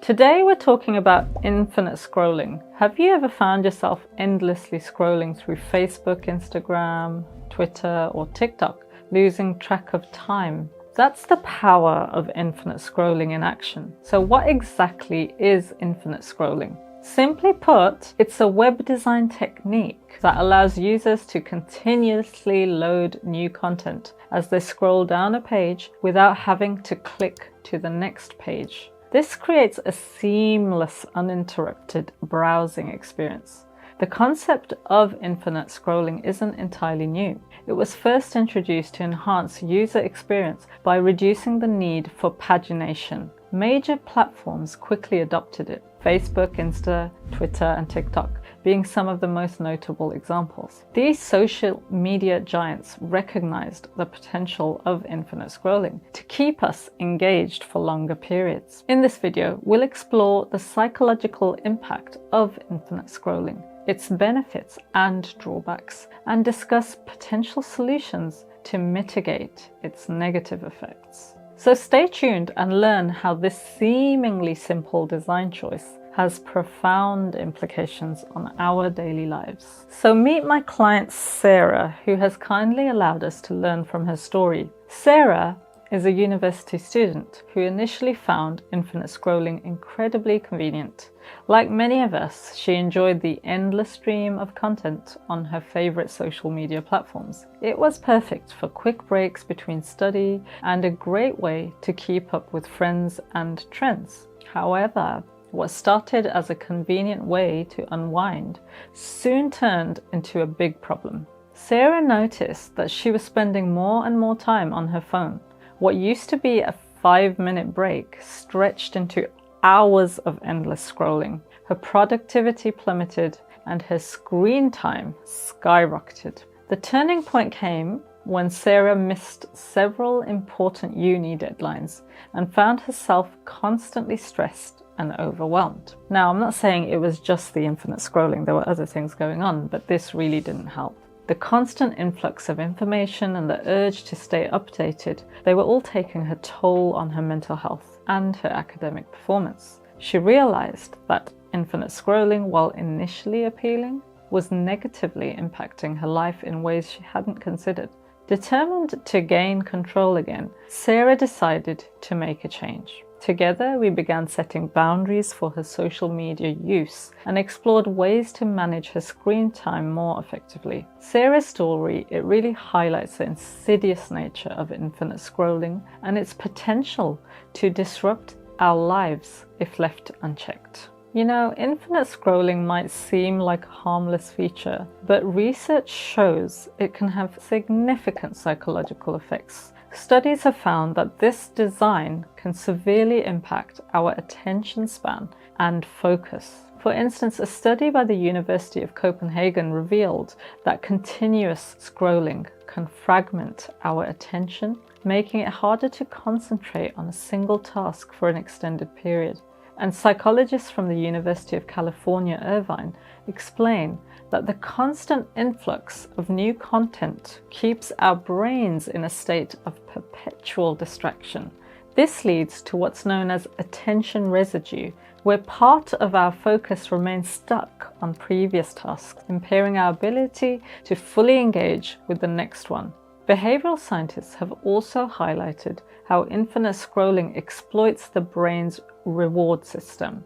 Today we're talking about infinite scrolling. Have you ever found yourself endlessly scrolling through Facebook, Instagram, Twitter, or TikTok, losing track of time? That's the power of infinite scrolling in action. So what exactly is infinite scrolling? Simply put, it's a web design technique that allows users to continuously load new content as they scroll down a page without having to click to the next page. This creates a seamless, uninterrupted browsing experience. The concept of infinite scrolling isn't entirely new. It was first introduced to enhance user experience by reducing the need for pagination. Major platforms quickly adopted it, Facebook, Insta, Twitter, and TikTok being some of the most notable examples. These social media giants recognized the potential of infinite scrolling to keep us engaged for longer periods. In this video, we'll explore the psychological impact of infinite scrolling, its benefits and drawbacks, and discuss potential solutions to mitigate its negative effects. So stay tuned and learn how this seemingly simple design choice has profound implications on our daily lives. So meet my client Sarah, who has kindly allowed us to learn from her story. Sarah is a university student who initially found infinite scrolling incredibly convenient. Like many of us, she enjoyed the endless stream of content on her favorite social media platforms. It was perfect for quick breaks between study and a great way to keep up with friends and trends. However, what started as a convenient way to unwind soon turned into a big problem. Sarah noticed that she was spending more and more time on her phone. What used to be a 5-minute break stretched into hours of endless scrolling. Her productivity plummeted and her screen time skyrocketed. The turning point came when Sarah missed several important uni deadlines and found herself constantly stressed and overwhelmed. Now, I'm not saying it was just the infinite scrolling, there were other things going on, but this really didn't help. The constant influx of information and the urge to stay updated, they were all taking a toll on her mental health and her academic performance. She realized that infinite scrolling, while initially appealing, was negatively impacting her life in ways she hadn't considered. Determined to gain control again, Sarah decided to make a change. Together, we began setting boundaries for her social media use and explored ways to manage her screen time more effectively. Sarah's story, it really highlights the insidious nature of infinite scrolling and its potential to disrupt our lives if left unchecked. You know, infinite scrolling might seem like a harmless feature, but research shows it can have significant psychological effects. Studies have found that this design can severely impact our attention span and focus. For instance, a study by the University of Copenhagen revealed that continuous scrolling can fragment our attention, making it harder to concentrate on a single task for an extended period. And psychologists from the University of California, Irvine, explain that the constant influx of new content keeps our brains in a state of perpetual distraction. This leads to what's known as attention residue, where part of our focus remains stuck on previous tasks, impairing our ability to fully engage with the next one. Behavioral scientists have also highlighted how infinite scrolling exploits the brain's reward system.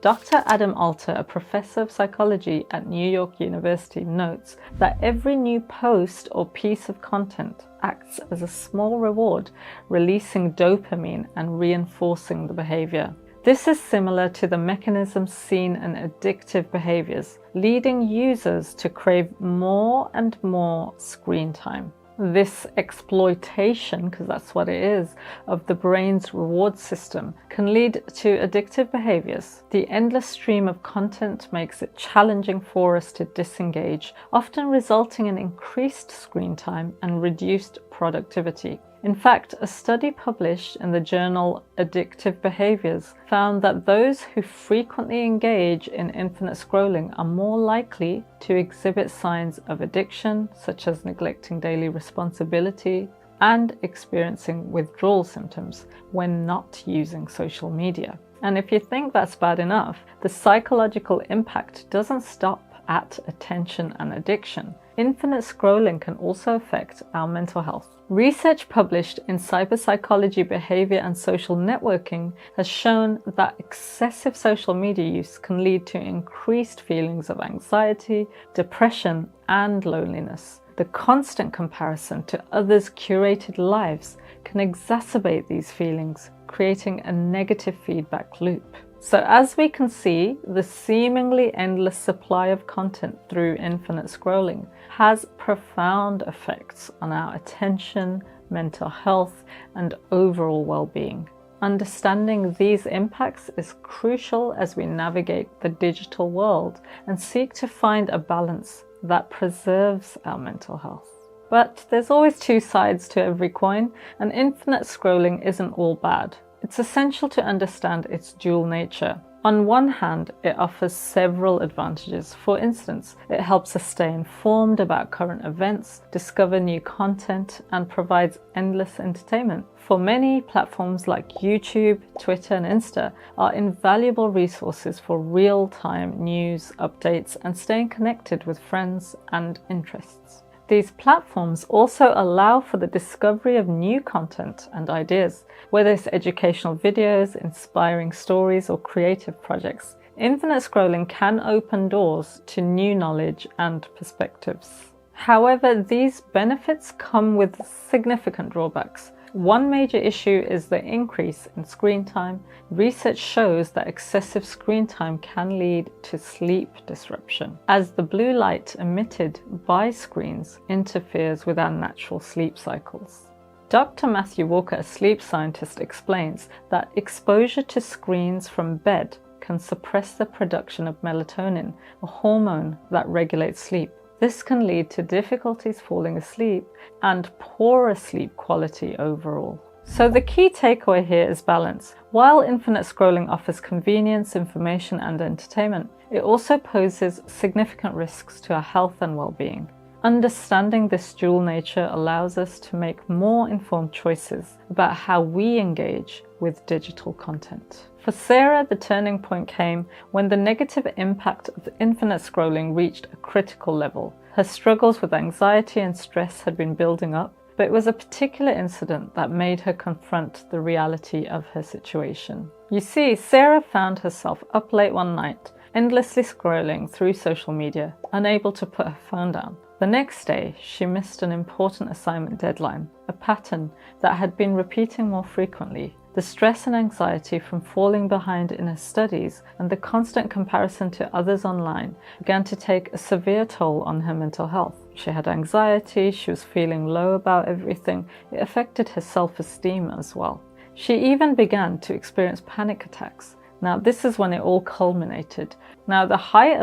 Dr. Adam Alter, a professor of psychology at New York University, notes that every new post or piece of content acts as a small reward, releasing dopamine and reinforcing the behavior. This is similar to the mechanism seen in addictive behaviors, leading users to crave more and more screen time. This exploitation, because that's what it is, of the brain's reward system can lead to addictive behaviors. The endless stream of content makes it challenging for us to disengage, often resulting in increased screen time and reduced productivity. In fact, a study published in the journal Addictive Behaviors found that those who frequently engage in infinite scrolling are more likely to exhibit signs of addiction, such as neglecting daily responsibility and experiencing withdrawal symptoms when not using social media. And if you think that's bad enough, the psychological impact doesn't stop at attention and addiction. Infinite scrolling can also affect our mental health. Research published in Cyberpsychology, Behavior and Social Networking has shown that excessive social media use can lead to increased feelings of anxiety, depression, and loneliness. The constant comparison to others' curated lives can exacerbate these feelings, creating a negative feedback loop. So as we can see, the seemingly endless supply of content through infinite scrolling has profound effects on our attention, mental health, and overall well-being. Understanding these impacts is crucial as we navigate the digital world and seek to find a balance that preserves our mental health. But there's always two sides to every coin, and infinite scrolling isn't all bad. It's essential to understand its dual nature. On one hand, it offers several advantages. For instance, it helps us stay informed about current events, discover new content, and provides endless entertainment. For many, platforms like YouTube, Twitter, and Insta are invaluable resources for real-time news, updates, and staying connected with friends and interests. These platforms also allow for the discovery of new content and ideas, whether it's educational videos, inspiring stories, or creative projects. Infinite scrolling can open doors to new knowledge and perspectives. However, these benefits come with significant drawbacks. One major issue is the increase in screen time. Research shows that excessive screen time can lead to sleep disruption, as the blue light emitted by screens interferes with our natural sleep cycles. Dr. Matthew Walker, a sleep scientist, explains that exposure to screens from bed can suppress the production of melatonin, a hormone that regulates sleep. This can lead to difficulties falling asleep and poorer sleep quality overall. So the key takeaway here is balance. While infinite scrolling offers convenience, information, and entertainment, it also poses significant risks to our health and well-being. Understanding this dual nature allows us to make more informed choices about how we engage with digital content. For Sarah, the turning point came when the negative impact of infinite scrolling reached a critical level. Her struggles with anxiety and stress had been building up, but it was a particular incident that made her confront the reality of her situation. You see, Sarah found herself up late one night, endlessly scrolling through social media, unable to put her phone down. The next day, she missed an important assignment deadline, a pattern that had been repeating more frequently. The stress and anxiety from falling behind in her studies and the constant comparison to others online began to take a severe toll on her mental health. She had anxiety, she was feeling low about everything. It affected her self-esteem as well. She even began to experience panic attacks. Now, this is when it all culminated. Now, the height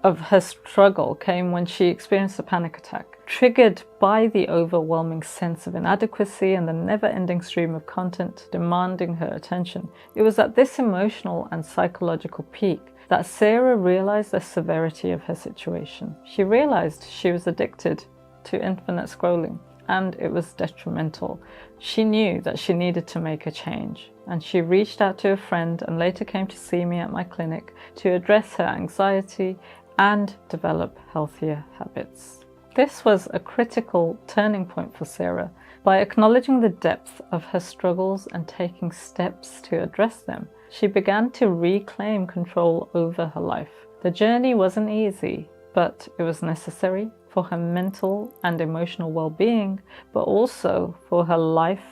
of her struggle came when she experienced a panic attack, triggered by the overwhelming sense of inadequacy and the never-ending stream of content demanding her attention. It was at this emotional and psychological peak that Sarah realized the severity of her situation. She realized she was addicted to infinite scrolling, and it was detrimental. She knew that she needed to make a change, and she reached out to a friend and later came to see me at my clinic to address her anxiety and develop healthier habits. This was a critical turning point for Sarah. By acknowledging the depth of her struggles and taking steps to address them, she began to reclaim control over her life. The journey wasn't easy, but it was necessary for her mental and emotional well-being, but also for her life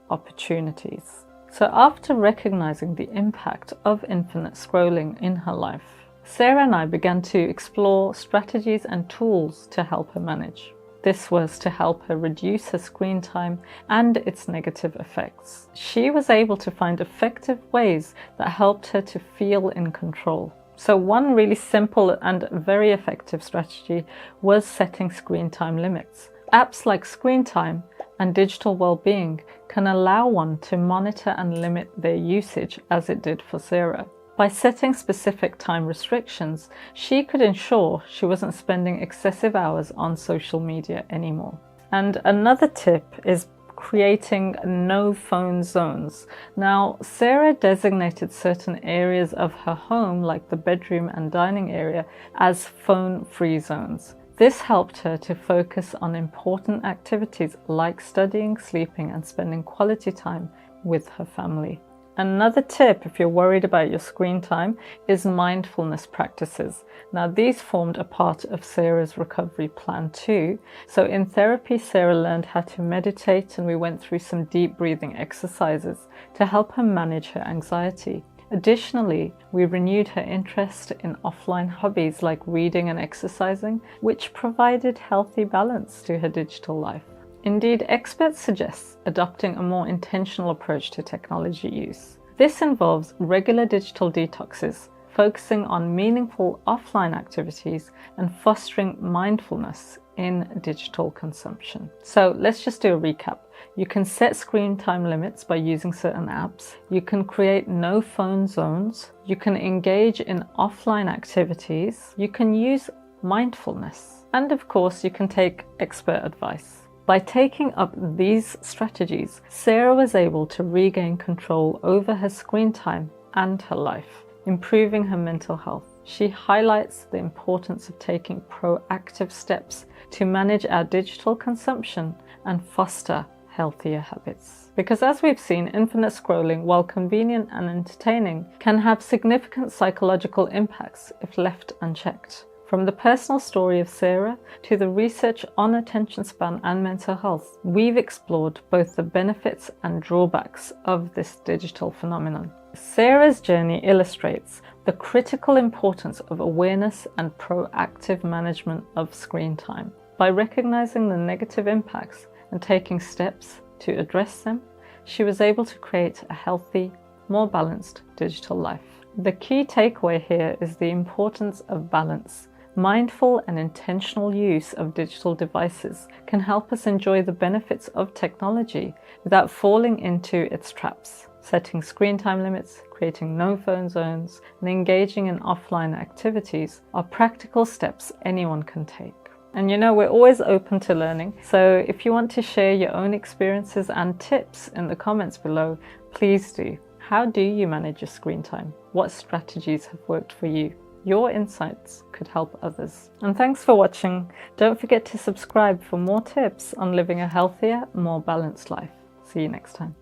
opportunities. So after recognizing the impact of infinite scrolling in her life, Sarah and I began to explore strategies and tools to help her manage. This was to help her reduce her screen time and its negative effects. She was able to find effective ways that helped her to feel in control. So one really simple and very effective strategy was setting screen time limits. Apps like Screen Time and Digital Wellbeing can allow one to monitor and limit their usage, as it did for Sarah. By setting specific time restrictions, she could ensure she wasn't spending excessive hours on social media anymore. And another tip is creating no phone zones. Now, Sarah designated certain areas of her home, like the bedroom and dining area, as phone-free zones. This helped her to focus on important activities like studying, sleeping, and spending quality time with her family. Another tip, if you're worried about your screen time, is mindfulness practices. Now, these formed a part of Sarah's recovery plan too. So in therapy, Sarah learned how to meditate, and we went through some deep breathing exercises to help her manage her anxiety. Additionally, we renewed her interest in offline hobbies like reading and exercising, which provided healthy balance to her digital life. Indeed, experts suggest adopting a more intentional approach to technology use. This involves regular digital detoxes, focusing on meaningful offline activities, and fostering mindfulness in digital consumption. So let's just do a recap. You can set screen time limits by using certain apps. You can create no phone zones. You can engage in offline activities. You can use mindfulness. And of course, you can take expert advice. By taking up these strategies, Sarah was able to regain control over her screen time and her life, improving her mental health. She highlights the importance of taking proactive steps to manage our digital consumption and foster healthier habits. Because as we've seen, infinite scrolling, while convenient and entertaining, can have significant psychological impacts if left unchecked. From the personal story of Sarah to the research on attention span and mental health, we've explored both the benefits and drawbacks of this digital phenomenon. Sarah's journey illustrates the critical importance of awareness and proactive management of screen time. By recognizing the negative impacts and taking steps to address them, she was able to create a healthy, more balanced digital life. The key takeaway here is the importance of balance. Mindful and intentional use of digital devices can help us enjoy the benefits of technology without falling into its traps. Setting screen time limits, creating no phone zones, and engaging in offline activities are practical steps anyone can take. And you know, we're always open to learning, so if you want to share your own experiences and tips in the comments below, please do. How do you manage your screen time? What strategies have worked for you? Your insights could help others. And thanks for watching. Don't forget to subscribe for more tips on living a healthier, more balanced life. See you next time.